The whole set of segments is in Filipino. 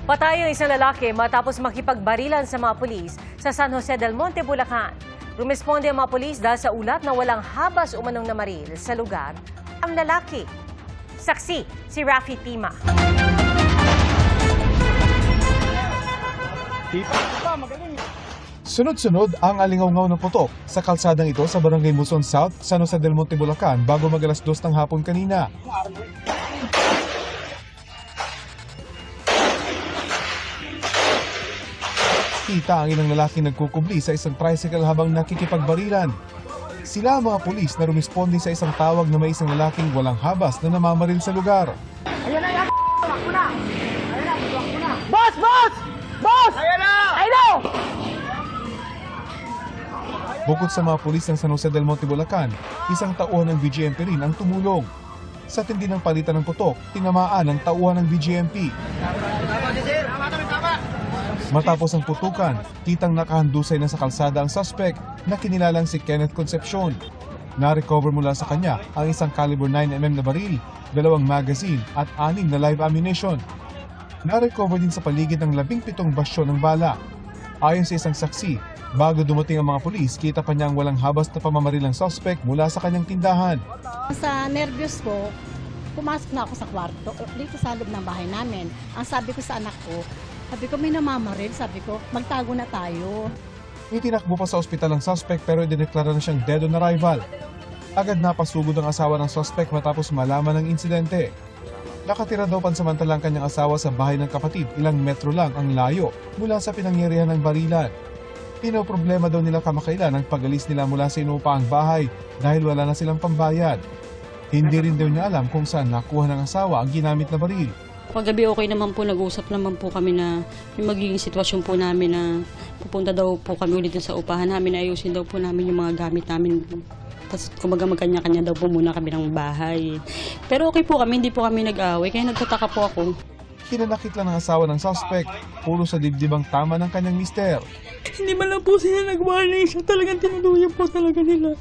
Patay ang isang lalaki matapos makipagbarilan sa mga pulis sa San Jose del Monte, Bulacan. Rumesponde ang mga pulis dahil sa ulat na walang habas umanong namaril sa lugar ang lalaki. Saksi, si Rafi Tima. Sunod-sunod ang alingaw-ngaw ng putok sa kalsadang ito sa Barangay Muson South, San Jose del Monte, Bulacan bago mag-alas 2 ng hapon kanina. Kita ang ilang lalaki nagkukubli sa isang tricycle habang nakikipagbarilan. Sila ang mga pulis na rumisponde sa isang tawag na may isang lalaking walang habas na namamaril sa lugar. Ayan na yan! Takbo na! Ayan na! Takbo na! Boss! Boss! Boss! Ayan na! Ayan na! Bukod sa mga pulis ng San Jose del Monte, Bulacan, isang tauhan ng BGMP rin ang tumulong. Sa tindi ng palitan ng putok, tinamaan ang tauhan ng BGMP. Matapos ang putukan, kitang nakahandusay na sa kalsada ang suspect na kinilalang si Kenneth Concepcion. Na-recover mula sa kanya ang isang caliber 9mm na baril, 2 magazine at 6 na live ammunition. Na-recover din sa paligid ng 17 basyon ng bala. Ayon sa isang saksi, bago dumating ang mga pulis, kita pa niya ang walang habas na pamamaril ng suspect mula sa kanyang tindahan. Sa nervyos po, pumasok na ako sa kwarto, dito sa loob ng bahay namin. Ang sabi ko sa anak ko, may namamaril, sabi ko, magtago na tayo. Itinakbo pa sa ospital ang suspect pero idineklara na siyang dead on arrival. Agad napasugod ang asawa ng suspect matapos malaman ng insidente. Nakatira daw pansamantalang kanyang asawa sa bahay ng kapatid, ilang metro lang ang layo mula sa pinangyarihan ng barilan. Pinoproblema daw nila kamakailan ang pag-alis nila mula sa inuupahang bahay dahil wala na silang pambayad. Hindi rin daw niya alam kung saan nakuha ng asawa ang ginamit na baril. Paggabi okay naman po, nag-usap naman po kami na yung magiging sitwasyon po namin na pupunta daw po kami ulit sa upahan namin, ayusin daw po namin yung mga gamit namin. Tapos kumaga magkanya-kanya daw po muna kami ng bahay. Pero okay po kami, hindi po kami nag-away, kaya nagtataka po ako. Kinanakit lang ng asawa ng suspect, puro sa dibdib ang tama ng kanyang mister. Hindi man lang po sila nag-warning, siya talagang tinuluyan po talaga nila.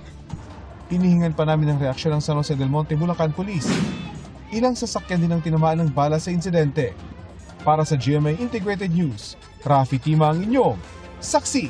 Inihingan pa namin ang reaksyon ng San Jose del Monte, Bulacan Police. Ilang sasakyan din ang tinamaan ng bala sa insidente. Para sa GMA Integrated News, Rafi Tima ang inyong saksi.